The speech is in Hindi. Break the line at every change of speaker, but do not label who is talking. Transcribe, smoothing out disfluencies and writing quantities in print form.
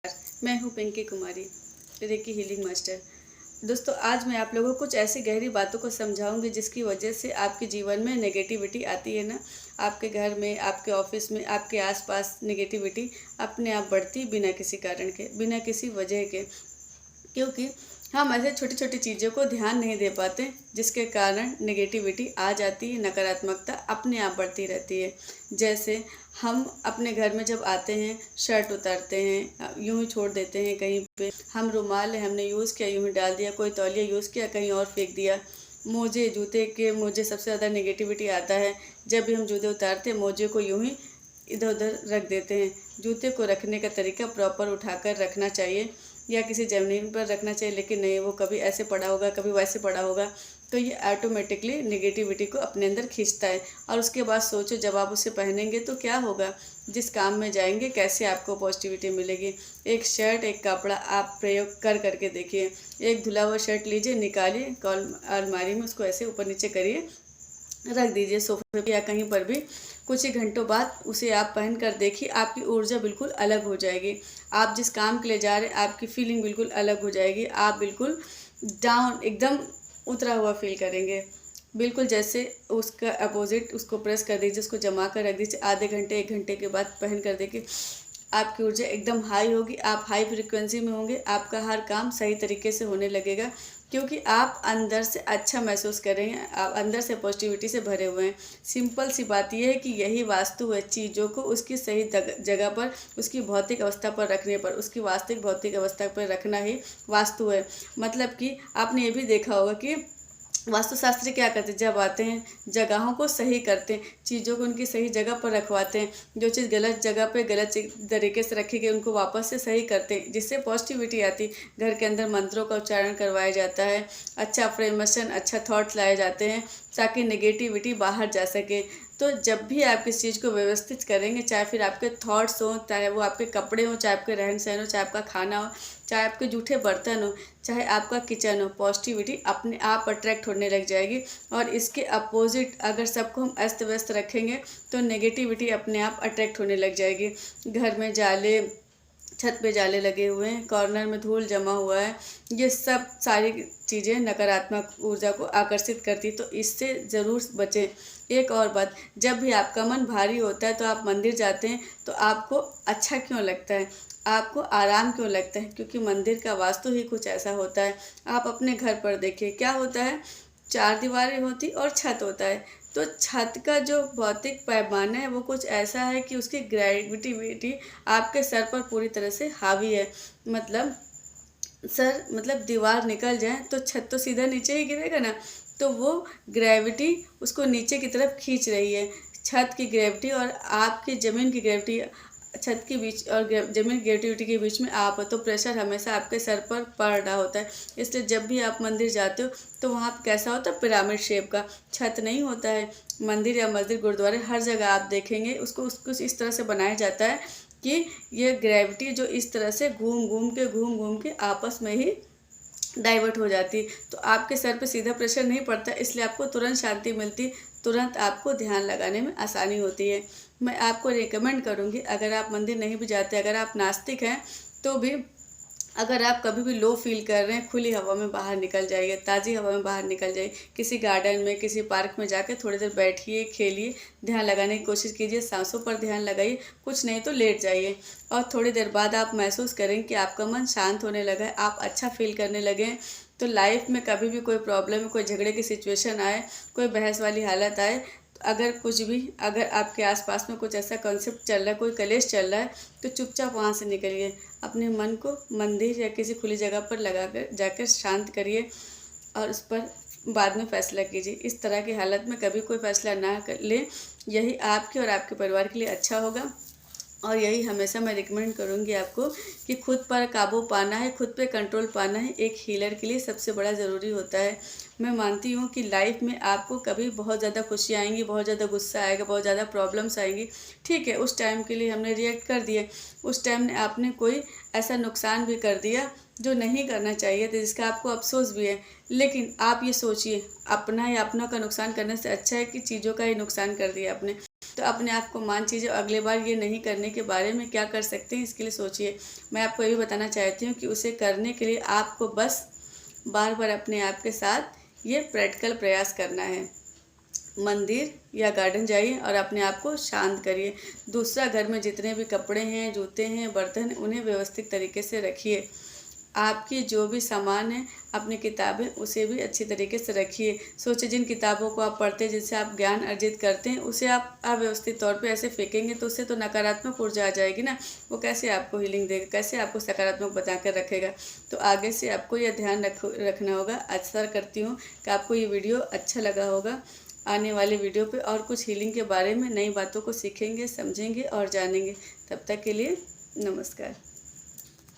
मैं हूँ पिंकी कुमारी, रेकी हीलिंग मास्टर। दोस्तों, आज मैं आप लोगों को कुछ ऐसी गहरी बातों को समझाऊंगी जिसकी वजह से आपके जीवन में नेगेटिविटी आती है ना, आपके घर में, आपके ऑफिस में, आपके आसपास नेगेटिविटी अपने आप बढ़ती बिना किसी कारण के, बिना किसी वजह के। क्योंकि हम ऐसे छोटी छोटी चीज़ों को ध्यान नहीं दे पाते, जिसके कारण नेगेटिविटी आ जाती है, नकारात्मकता अपने आप बढ़ती रहती है। जैसे हम अपने घर में जब आते हैं, शर्ट उतारते हैं, यूं ही छोड़ देते हैं कहीं पे। हम रुमाल है, हमने यूज़ किया यूं ही डाल दिया, कोई तौलिया यूज़ किया कहीं और फेंक दिया। मोजे, जूते के मोजे सबसे ज़्यादा नेगेटिविटी आता है। जब भी हम जूते उतारते हैं, मोजे को यूं ही इधर उधर रख देते हैं। जूते को रखने का तरीका प्रॉपर उठाकर रखना चाहिए या किसी ज़मीन पर रखना चाहिए, लेकिन नहीं, वो कभी ऐसे पड़ा होगा, कभी वैसे पड़ा होगा, तो ये ऑटोमेटिकली नेगेटिविटी को अपने अंदर खींचता है। और उसके बाद सोचो, जब आप उसे पहनेंगे तो क्या होगा, जिस काम में जाएंगे कैसे आपको पॉजिटिविटी मिलेगी। एक शर्ट, एक कपड़ा आप प्रयोग कर करके देखिए। एक धुला हुआ शर्ट लीजिए, निकालिए, अलमारी में उसको ऐसे ऊपर नीचे करिए, रख दीजिए सोफे पे या कहीं पर भी। कुछ ही घंटों बाद उसे आप पहन कर देखिए, आपकी ऊर्जा बिल्कुल अलग हो जाएगी। आप जिस काम के लिए जा रहे हैं, आपकी फीलिंग बिल्कुल अलग हो जाएगी। आप बिल्कुल डाउन, एकदम उतरा हुआ फील करेंगे, बिल्कुल जैसे उसका अपोजिट। उसको प्रेस कर दीजिए, उसको जमा कर रख दीजिए, आधे घंटे 1 घंटे के बाद पहन कर देखिए, आपकी ऊर्जा एकदम हाई होगी, आप हाई फ्रिक्वेंसी में होंगे, आपका हर काम सही तरीके से होने लगेगा। क्योंकि आप अंदर से अच्छा महसूस करेंगे, आप अंदर से पॉजिटिविटी से भरे हुए हैं। सिंपल सी बात यह है कि यही वास्तु है, चीज़ों को उसकी सही जगह पर, उसकी भौतिक अवस्था पर रखने पर, उसकी वास्तविक भौतिक अवस्था पर रखना ही वास्तु है। मतलब कि आपने ये भी देखा होगा कि वास्तुशास्त्री क्या करते हैं, जब आते हैं जगहों को सही करते हैं, चीज़ों को उनकी सही जगह पर रखवाते हैं। जो चीज़ गलत जगह पे गलत तरीके से रखी गई, उनको वापस से सही करते हैं, जिससे पॉजिटिविटी आती। घर के अंदर मंत्रों का उच्चारण करवाया जाता है, अच्छा अफर्मेशन, अच्छा थॉट लाए जाते हैं, ताकि नेगेटिविटी बाहर जा सके। तो जब भी आप किसी चीज़ को व्यवस्थित करेंगे, चाहे फिर आपके थॉट्स हों, चाहे वो आपके कपड़े हों, चाहे आपके रहन सहन हो, चाहे आपका खाना हो, चाहे आपके जूठे बर्तन हो, चाहे आपका किचन हो, पॉजिटिविटी अपने आप अट्रैक्ट होने लग जाएगी। और इसके अपोजिट अगर सबको हम अस्त व्यस्त रखेंगे तो नेगेटिविटी अपने आप अट्रैक्ट होने लग जाएगी। घर में जाले, छत पे जाले लगे हुए हैं, कॉर्नर में धूल जमा हुआ है, ये सब सारी चीज़ें नकारात्मक ऊर्जा को आकर्षित करती, तो इससे ज़रूर बचें। एक और बात, जब भी आपका मन भारी होता है तो आप मंदिर जाते हैं, तो आपको अच्छा क्यों लगता है, आपको आराम क्यों लगता है? क्योंकि मंदिर का वास्तु ही कुछ ऐसा होता है। आप अपने घर पर देखिए, क्या होता है, 4 दीवारें होती और छत होता है। तो छत का जो भौतिक पैमाना है वो कुछ ऐसा है कि उसकी ग्रेविटिविटी आपके सर पर पूरी तरह से हावी है। मतलब दीवार निकल जाए तो छत तो सीधा नीचे ही गिरेगा ना, तो वो ग्रेविटी उसको नीचे की तरफ खींच रही है। छत की ग्रेविटी और आपकी ज़मीन की ग्रेविटी, छत के बीच और जमीन की ग्रेविटी के बीच में आप हो, तो प्रेशर हमेशा आपके सर पर पड़ रहा होता है। इसलिए जब भी आप मंदिर जाते हो तो वहाँ कैसा होता है, पिरामिड शेप का, छत नहीं होता है। मंदिर या मस्जिद, गुरुद्वारे, हर जगह आप देखेंगे उसको इस तरह से बनाया जाता है कि ये ग्रेविटी जो इस तरह से घूम घूम के आपस में ही डाइवर्ट हो जाती, तो आपके सर पे सीधा प्रेशर नहीं पड़ता, इसलिए आपको तुरंत शांति मिलती, तुरंत आपको ध्यान लगाने में आसानी होती है। मैं आपको रिकमेंड करूँगी, अगर आप मंदिर नहीं भी जाते, अगर आप नास्तिक हैं तो भी, अगर आप कभी भी लो फील कर रहे हैं, खुली हवा में बाहर निकल जाइए, ताज़ी हवा में बाहर निकल जाइए, किसी गार्डन में, किसी पार्क में जाकर थोड़ी देर बैठिए, खेलिए, ध्यान लगाने की कोशिश कीजिए, सांसों पर ध्यान लगाइए, कुछ नहीं तो लेट जाइए। और थोड़ी देर बाद आप महसूस करेंगे कि आपका मन शांत होने लगा है, आप अच्छा फील करने लगे हैं। तो लाइफ में कभी भी कोई प्रॉब्लम, कोई झगड़े की सिचुएशन आए, कोई बहस वाली हालत आए, अगर कुछ भी, अगर आपके आसपास में कुछ ऐसा कॉन्सेप्ट चल रहा है, कोई कलेश चल रहा है, तो चुपचाप वहाँ से निकलिए, अपने मन को मंदिर या किसी खुली जगह पर लगाकर जाकर शांत करिए और उस पर बाद में फैसला कीजिए। इस तरह की हालत में कभी कोई फैसला ना लें, यही आपके और आपके परिवार के लिए अच्छा होगा। और यही हमेशा मैं रिकमेंड करूँगी आपको कि खुद पर काबू पाना है, खुद पे कंट्रोल पाना है, एक हीलर के लिए सबसे बड़ा ज़रूरी होता है। मैं मानती हूँ कि लाइफ में आपको कभी बहुत ज़्यादा खुशी आएंगी, बहुत ज़्यादा गुस्सा आएगा, बहुत ज़्यादा प्रॉब्लम्स आएंगी, ठीक है, उस टाइम के लिए हमने रिएक्ट कर दिए, उस टाइम ने आपने कोई ऐसा नुकसान भी कर दिया जो नहीं करना चाहिए था, जिसका आपको अफसोस भी है। लेकिन आप ये सोचिए, अपना या अपनों का नुकसान करने से अच्छा है कि चीज़ों का ही नुकसान कर दिया आपने। तो अपने आप को मान चीज़ें, अगले बार ये नहीं करने के बारे में क्या कर सकते हैं इसके लिए सोचिए। मैं आपको ये भी बताना चाहती हूँ कि उसे करने के लिए आपको बस बार बार अपने आप के साथ ये प्रैक्टिकल प्रयास करना है। मंदिर या गार्डन जाइए और अपने आप को शांत करिए। दूसरा, घर में जितने भी कपड़े हैं, जूते हैं, बर्तन हैं, उन्हें व्यवस्थित तरीके से रखिए। आपकी जो भी सामान है, अपनी किताबें, उसे भी अच्छी तरीके से रखिए। सोचिए, जिन किताबों को आप पढ़ते हैं, जिनसे आप ज्ञान अर्जित करते हैं, उसे आप अव्यवस्थित तौर पे ऐसे फेंकेंगे तो उससे तो नकारात्मक ऊर्जा आ जाएगी ना। वो कैसे आपको हीलिंग देगा, कैसे आपको सकारात्मक बना कर रखेगा। तो आगे से आपको यह ध्यान रखना होगा। आशा करती हूँ कि आपको ये वीडियो अच्छा लगा होगा। आने वाले वीडियो पे और कुछ हीलिंग के बारे में नई बातों को सीखेंगे, समझेंगे और जानेंगे। तब तक के लिए नमस्कार।